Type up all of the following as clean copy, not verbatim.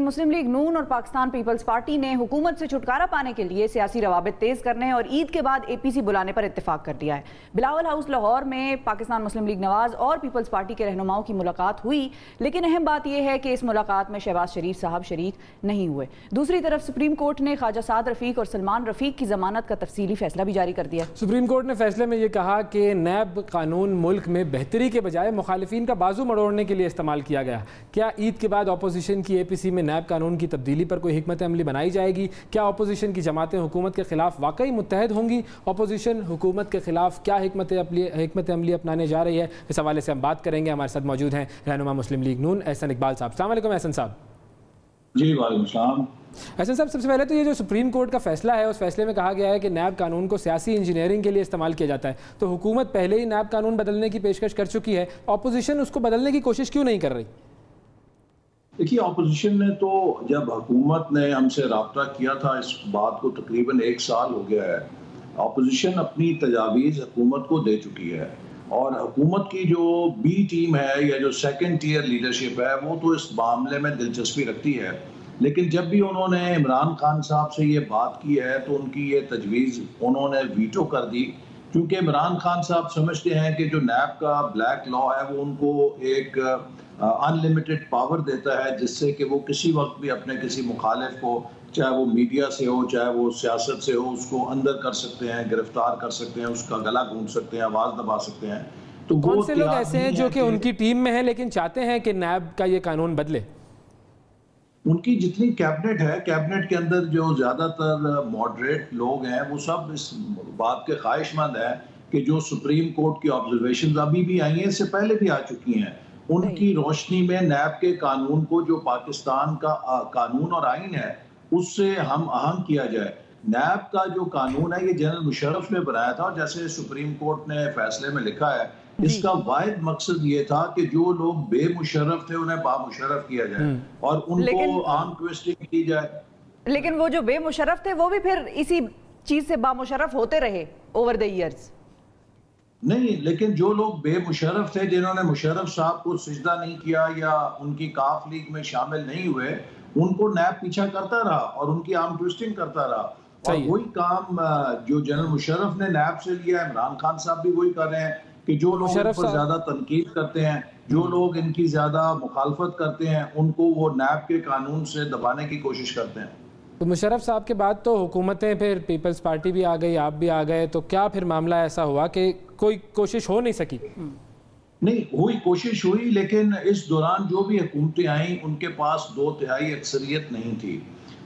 मुस्लिम league नून और Pakistan peoples party ने हुकूमत से छुटकारा पाने के लिए सियासी रवाबित तेज करने और ईद के बाद APC बुलाने पर इत्तेफाक कर दिया है। बिलावल हाउस लाहौर में पाकिस्तान मुस्लिम लीग नवाज और पीपल्स पार्टी के रहनुमाओं की मुलाकात हुई, लेकिन अहम बात यह है कि इस मुलाकात में शहबाज शरीफ साहब शरीक नहीं हुए। दूसरी तरफ सुप्रीम कोर्ट ने ख्वाजा साद रफीक और सलमान रफीक की जमानत का तफसीली फैसला भी जारी कर दिया। सुप्रीम कोर्ट ने फैसले में यह कहा कि नैब कानून मुल्क में बेहतरी के बजाय मुखालिफिन का बाजू मरोड़ने के लिए इस्तेमाल किया गया। क्या ईद के बाद अपोजिशन की APC में नैब कानून की तब्दीली पर कोई हिकमत अमली बनाई जाएगी? क्या अपोजिशन की जमातें हुकूमत के खिलाफ वाकई मुत्तहद होंगी? अपोजिशन हुकूमत के खिलाफ क्या हिकमत अमली अपनाने जा रही है? इस हवाले से हम बात करेंगे। हमारे साथ मौजूद हैं रहनुमा मुस्लिम लीग नून एहसन इकबाल साहब। अस्सलाम वालेकुम एहसन साहब। जी वालेकुम सलाम। एहसन साहब, सबसे पहले तो ये जो सुप्रीम कोर्ट का फैसला है, उस फैसले में कहा गया है कि नैब कानून को सियासी इंजीनियरिंग के लिए इस्तेमाल किया जाता है, तो हुकूमत पहले ही नैब कानून बदलने की पेशकश कर चुकी है, अपोजिशन उसको बदलने की कोशिश क्यों नहीं कर रही? देखिए, अपोजिशन ने तो जब हुकूमत ने हमसे रब्ता किया था, इस बात को तकरीबन 1 साल हो गया है, अपोजिशन अपनी तजावीज़ हुकूमत को दे चुकी है और हुकूमत की जो B टीम है या जो सेकंड टियर लीडरशिप है वो तो इस मामले में दिलचस्पी रखती है। लेकिन जब भी उन्होंने इमरान खान साहब से ये बात की है तो उनकी ये तजवीज़ उन्होंने वीटो कर दी, क्योंकि इमरान खान साहब समझते हैं कि जो नैब का ब्लैक लॉ है वो उनको एक अनलिमिटेड पावर देता है, जिससे कि वो किसी वक्त भी अपने किसी मुखालिफ को, चाहे वो मीडिया से हो चाहे वो सियासत से हो, उसको अंदर कर सकते हैं, गिरफ्तार कर सकते हैं, उसका गला घूंट सकते हैं, आवाज़ दबा सकते हैं। तो कौन से लोग ऐसे हैं जो कि उनकी टीम में हैं लेकिन चाहते हैं कि नैब का ये कानून बदले? उनकी जितनी कैबिनेट है, कैबिनेट के अंदर जो ज़्यादातर मॉडरेट लोग हैं वो सब इस बात के ख्वाहिशमंद हैं कि जो सुप्रीम कोर्ट की ऑब्जर्वेशन अभी भी आई हैं, इससे पहले भी आ चुकी हैं, उनकी रोशनी में नैब के कानून को, जो पाकिस्तान का कानून और आइन है, उससे हम आहंग किया जाए। नैब का जो कानून है ये जनरल मुशर्रफ ने बनाया था और जैसे सुप्रीम कोर्ट ने फैसले में लिखा है, इसका वाहिद मकसद ये था कि जो लोग बेमुशर्रफ थे उन्हें बामुशर्रफ किया जाए और उनको आर्म ट्विस्टिंग की जाए। लेकिन वो जो बेमुशर्रफ थे वो भी फिर इसी चीज से बामुशर्रफ होते रहे ओवर द ईयर्स। नहीं, लेकिन जो लोग बेमुशर्रफ थे, जिन्होंने मुशर्रफ साहब को सिजदा नहीं किया या उनकी काफ लीग में शामिल नहीं हुए, उनको नैब पीछा करता रहा और उनकी आर्म ट्विस्टिंग करता रहा। और वही काम जो जनरल मुशर्रफ ने नैब से लिया, इमरान खान साहब भी वही कर रहे हैं कि जो लोग इन पर ज्यादा तनकीद करते हैं, जो लोग इनकी ज्यादा मुखालफत करते हैं, उनको वो नैब के कानून से दबाने की कोशिश करते हैं। तो मुशर्रफ साहब के बाद तो हुकूमतें, फिर पीपल्स पार्टी भी आ गई, आप भी आ गए, तो क्या फिर मामला ऐसा हुआ कि कोई कोशिश हो नहीं सकी? नहीं हुई, कोशिश हुई, लेकिन इस दौरान जो भी हुकूमतें आईं उनके पास 2/3 अक्सरियत नहीं थी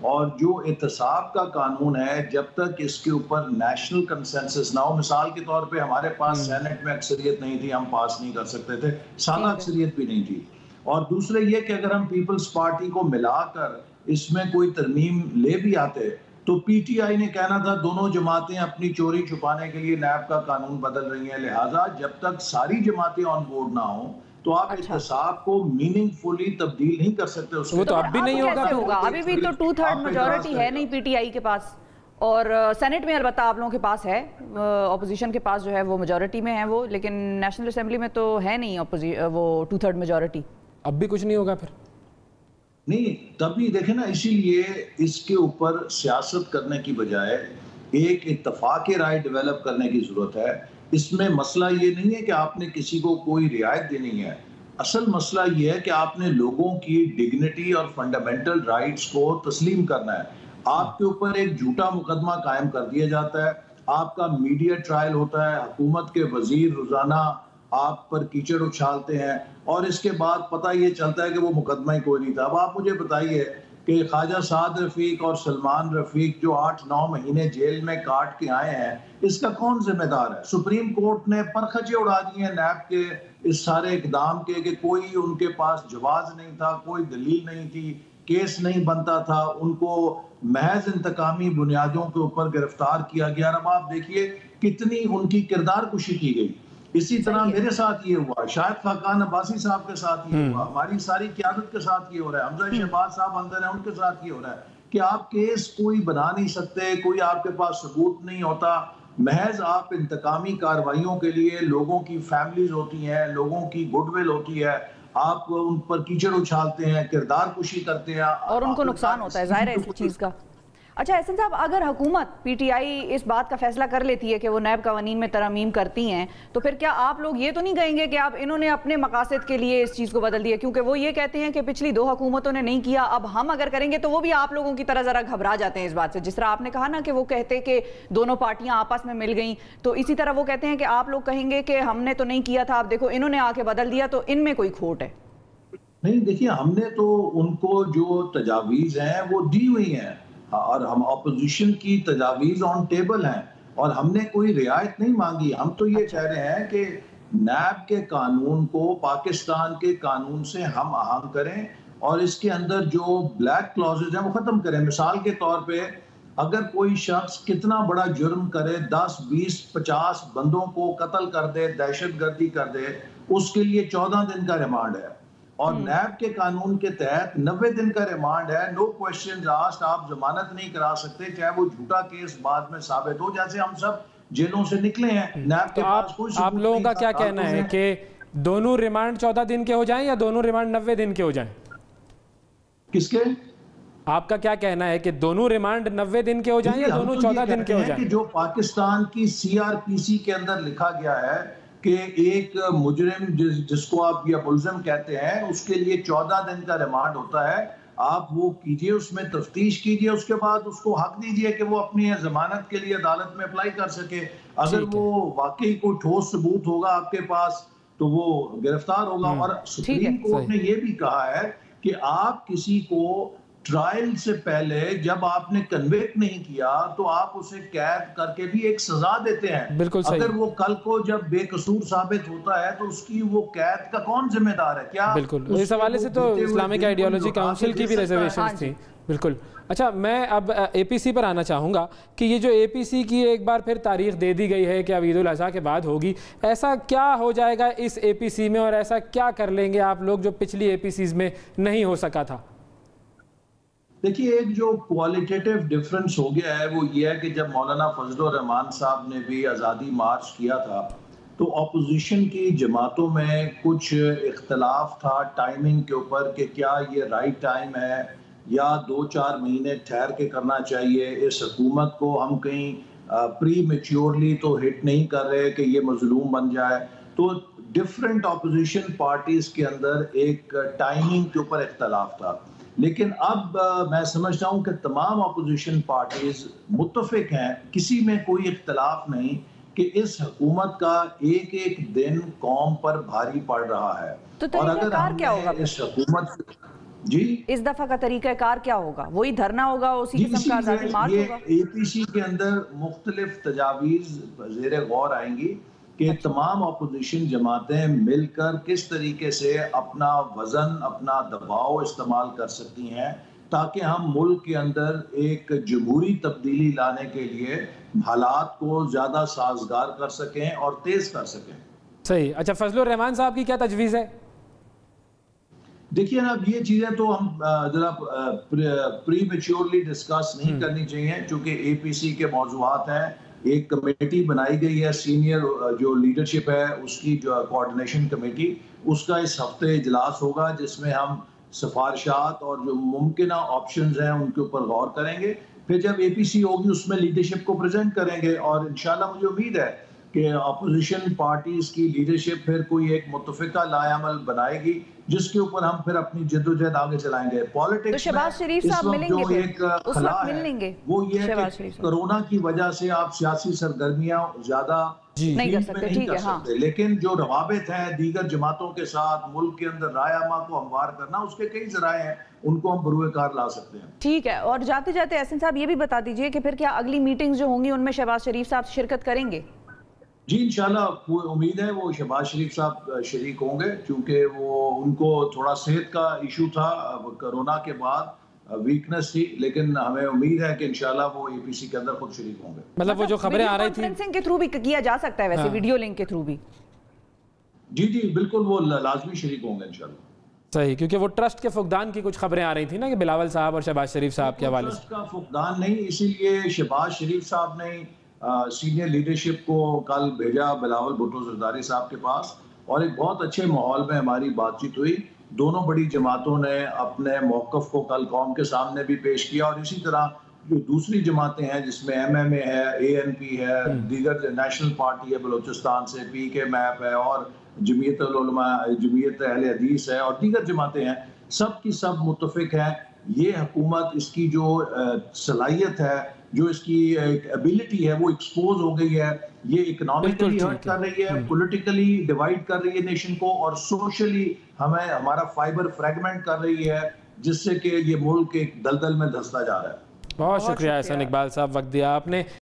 और जो एहतसाब का कानून है, जब तक इसके ऊपर नेशनल कंसेंसस ना हो, मिसाल के तौर पे हमारे पास सेनेट में अक्सरियत नहीं थी, हम पास नहीं कर सकते थे, साला अक्सरियत भी नहीं थी। और दूसरे ये कि अगर हम पीपल्स पार्टी को मिलाकर इसमें कोई तरमीम ले भी आते तो PTI ने कहना था दोनों जमातें अपनी चोरी छुपाने के लिए नैब का कानून बदल रही हैं, लिहाजा जब तक सारी जमातें ऑन बोर्ड ना हो तो आप एहतसाब को मीनिंगफुली तब्दील नहीं कर सकते। वो तो अब भी नहीं होगा। अभी भी तो 2/3 मेजॉरिटी है नहीं PTI के पास, और सेनेट में अलबत्ता आप लोगों के पास है, अपोजिशन के पास जो है वो मेजॉरिटी में है वो, लेकिन नेशनल असेंबली में तो है नहीं वो 2/3 मेजॉरिटी। अब भी कुछ नहीं होगा फिर? नहीं, तभी देखे ना, इसीलिए इसके ऊपर सियासत करने की बजाय एक इत्तफाक राय डेवलप करने की जरूरत है। इसमें मसला ये नहीं है कि आपने किसी को कोई रियायत देनी है, असल मसला ये है कि आपने लोगों की डिग्निटी और फंडामेंटल राइट्स को तस्लीम करना है। आपके ऊपर एक झूठा मुकदमा कायम कर दिया जाता है, आपका मीडिया ट्रायल होता है, हुकूमत के वजीर रोजाना आप पर कीचड़ उछालते हैं और इसके बाद पता ये चलता है कि वो मुकदमा ही कोई नहीं था। अब आप मुझे बताइए कि ख्वाजा साद रफीक और सलमान रफीक जो 8-9 महीने जेल में काट के आए हैं, इसका कौन जिम्मेदार है? सुप्रीम कोर्ट ने परखचे उड़ा दिए हैं नैब के इस सारे इकदाम के कि कोई उनके पास जवाज नहीं था, कोई दलील नहीं थी, केस नहीं बनता था, उनको महज इंतकामी बुनियादों के ऊपर गिरफ्तार किया गया। अब आप देखिए कितनी उनकी किरदार कुशी की गई। इसी तरह मेरे साथ ये हुआ, शायद खाकान अब्बासी साहब के साथ ये हुआ, हमारी सारी क़यादत के साथ ये हो रहा है, हमजा शहबाज साहब अंदर है उनके साथ ये हो रहा है कि आप केस कोई बना नहीं सकते, कोई आपके पास सबूत नहीं होता, महज आप इंतकामी कार्रवाइयों के लिए, लोगों की फैमिलीज होती हैं, लोगों की गुडविल होती है, आप उन पर कीचड़ उछालते हैं, किरदार कुशी करते हैं और उनको नुकसान होता है, जाहिर है इस चीज का। अच्छा एहसन साहब, अगर हुकूमत पीटीआई इस बात का फैसला कर लेती है कि वो नैब कवानीन में तरमीम करती हैं, तो फिर क्या आप लोग ये तो नहीं कहेंगे कि आप इन्होंने अपने मकासद के लिए इस चीज़ को बदल दिया? क्योंकि वो ये कहते हैं कि पिछली 2 हुकूमतों ने नहीं किया, अब हम अगर करेंगे तो वो भी आप लोगों की तरह ज़रा घबरा जाते हैं इस बात से। जिस तरह आपने कहा ना कि वो कहते कि दोनों पार्टियां आपस में मिल गई, तो इसी तरह वो कहते हैं कि आप लोग कहेंगे कि हमने तो नहीं किया था, अब देखो इन्होंने आके बदल दिया, तो इनमें कोई खोट है? नहीं, देखिए, हमने तो उनको जो तजावीज़ हैं वो दी हुई हैं और हम अपोजिशन की तजावीज़ ऑन टेबल हैं और हमने कोई रियायत नहीं मांगी। हम तो ये कह रहे हैं कि नैब के कानून को पाकिस्तान के कानून से हम आहंग करें और इसके अंदर जो ब्लैक क्लॉजेज हैं वो ख़त्म करें। मिसाल के तौर पे अगर कोई शख्स कितना बड़ा जुर्म करे, 10, 20, 50 बंदों को कत्ल कर दे, दहशतगर्दी कर दे, उसके लिए 14 दिन का रिमांड है और नैब के कानून के तहत 90 दिन का रिमांड है। नो क्वेश्चन आस्क्ड, आप जमानत नहीं करा सकते, चाहे वो झूठा केस बाद में साबित हो। जैसे हम सब जेलों से निकले हैं, नैब के पास कोई आप लोगों का क्या कहना है कि दोनों रिमांड 14 दिन के हो जाएं या दोनों रिमांड 90 दिन के हो जाएं? किसके? आपका क्या कहना है कि दोनों रिमांड 90 दिन के हो जाएं या दोनों 14 दिन के हो जाएं? जो पाकिस्तान की सीआरपीसी के अंदर लिखा गया है कि एक मुजरिम जिसको आप या मुलजिम कहते हैं, उसके लिए 14 दिन का रिमांड होता है। आप वो कीजिए, उसमें तफ्तीश कीजिए, उसके बाद उसको हक दीजिए कि वो अपनी जमानत के लिए अदालत में अप्लाई कर सके। अगर वो वाकई कोई ठोस सबूत होगा आपके पास तो वो गिरफ्तार होगा। और सुप्रीम कोर्ट ने ये भी कहा है कि आप किसी को ट्रायल से पहले जब आपने कन्विक्ट नहीं किया तो आप उसे कैद करके भी एक सजा देते हैं। बिल्कुल सही। अगर वो कल को जब बेकसूर साबित होता है तो उसकी वो कैद का कौन जिम्मेदार है? क्या बिल्कुल, इस हवाले से तो इस्लामिक आइडियोलॉजी काउंसिल की भी रिजर्वेशन थी। बिल्कुल। अच्छा, मैं अब एपीसी पर आना चाहूँगा कि ये जो एपीसी की एक बार फिर तारीख दे दी गई है कि अब ईद उल अज़हा के बाद होगी, ऐसा क्या हो जाएगा इस एपीसी में और ऐसा क्या कर लेंगे आप लोग जो पिछली एपीसीज में नहीं हो सका था? देखिए, एक जो क्वालिटेटिव डिफरेंस हो गया है वो ये है कि जब मौलाना फजलुर रहमान साहब ने भी आज़ादी मार्च किया था तो अपोजिशन की जमातों में कुछ इख्तलाफ था टाइमिंग के ऊपर कि क्या ये राइट टाइम है या 2-4 महीने ठहर के करना चाहिए। इस हुकूमत को हम कहीं प्री मैच्योरली तो हिट नहीं कर रहे कि ये मजलूम बन जाए। तो डिफरेंट अपोजिशन पार्टीज के अंदर एक टाइमिंग के ऊपर इख्तलाफ था, लेकिन अब मैं समझता हूँ कि तमाम अपोजिशन पार्टीज मुत्तफिक हैं, किसी में कोई इख्तलाफ नहीं कि इस हुकूमत का एक एक दिन कौम पर भारी पड़ रहा है। तो और अगर क्या होगा इस हुकूमत जी इस दफा का तरीकाकार क्या होगा? वही धरना होगा, उसी किस्म का आज़ादी मार्च होगा? एपीसी के अंदर मुख्तलिफ तजावीज़ ज़ेरे गौर आएंगी कि तमाम अपोजिशन जमातें मिलकर किस तरीके से अपना वजन, अपना दबाव इस्तेमाल कर सकती हैं ताकि हम मुल्क के अंदर एक जमहूरी तब्दीली लाने के लिए हालात को ज़्यादा साजगार कर सकें और तेज़ कर सकें। सही। अच्छा, फजलुर रहमान साहब की क्या तजवीज़ है? देखिए ना, अब ये चीज़ें तो हम ज़रा प्री मैच्योरली डिस्कस नहीं करनी चाहिए क्योंकि एपीसी के मौज़ूआत हैं। एक कमेटी बनाई गई है, सीनियर जो लीडरशिप है उसकी जो कोऑर्डिनेशन कमेटी, उसका इस हफ्ते इजलास होगा जिसमें हम सिफारिशात और जो मुमकिन ऑप्शंस हैं उनके ऊपर गौर करेंगे। फिर जब एपीसी होगी उसमें लीडरशिप को प्रेजेंट करेंगे और इंशाल्लाह मुझे उम्मीद है कि अपोजिशन पार्टीज की लीडरशिप फिर कोई एक मुत्तफिका लाएअमल बनाएगी जिसके ऊपर हम फिर अपनी जद्दोजहद आगे चलाएंगे। पॉलिटिक्स तो शहबाज शरीफ साहब मिलेंगे, जो एक खला है वो ये है कि कोरोना की वजह से आप सियासी सरगर्मियां ज्यादा नहीं कर सकते, ठीक है, हाँ। लेकिन जो रवाबित हैं दीगर जमातों के साथ मुल्क के अंदर रायमा को हमवार करना, उसके कई जराए हैं, उनको हम बरूए कार ला सकते हैं। ठीक है। और जाते जाते एहसन साहब ये भी बता दीजिए कि फिर क्या अगली मीटिंग्स जो होंगी उनमें शहबाज शरीफ साहब शिरकत करेंगे? जी इंशाल्लाह, उम्मीद है वो शहबाज शरीफ साहब शरीक होंगे क्योंकि वो उनको थोड़ा सेहत का इशू था, कोरोना के बाद वीकनेस थी, लेकिन हमें उम्मीद है कि इंशाल्लाह वो एपीसी के अंदर खुद शरीक होंगे। मतलब वो जो खबरें आ रही थी कॉन्फ्रेंसिंग के थ्रू भी किया जा सकता है, वैसे वीडियो लिंक के थ्रू भी? जी जी बिल्कुल, वो लाजमी शरीक होंगे इंशाल्लाह। सही, क्योंकि वो ट्रस्ट के फुकदान की कुछ खबरें आ रही थी ना कि बिलावल साहब और शहबाज शरीफ साहब के हवाले से। ट्रस्ट का फुकदान नहीं, इसीलिए शहबाज शरीफ साहब ने सीनियर लीडरशिप को कल भेजा बिलावल भुट्टो जरदारी साहब के पास और एक बहुत अच्छे माहौल में हमारी बातचीत हुई। दोनों बड़ी जमातों ने अपने मौक़िफ़ को कल कौम के सामने भी पेश किया और इसी तरह जो दूसरी जमातें हैं जिसमें MMA है, ANP है, दीगर नेशनल पार्टी है बलूचिस्तान से, PKMAP है और जमीयत उल-उलमा, जमीयत अहले हदीस है और दीगर जमातें हैं, सब की सब मुत्तफ़िक हैं। ये हुकूमत, इसकी जो सलाहियत है, जो इसकी एबिलिटी है, वो एक्सपोज हो गई है। ये इकोनॉमिकली हर्ट कर रही है, पॉलिटिकली डिवाइड कर रही है नेशन को और सोशली हमारा फाइबर फ्रेगमेंट कर रही है, जिससे कि ये मुल्क एक दलदल में धंसता जा रहा है। बहुत शुक्रिया एहसान इकबाल साहब, वक्त दिया आपने।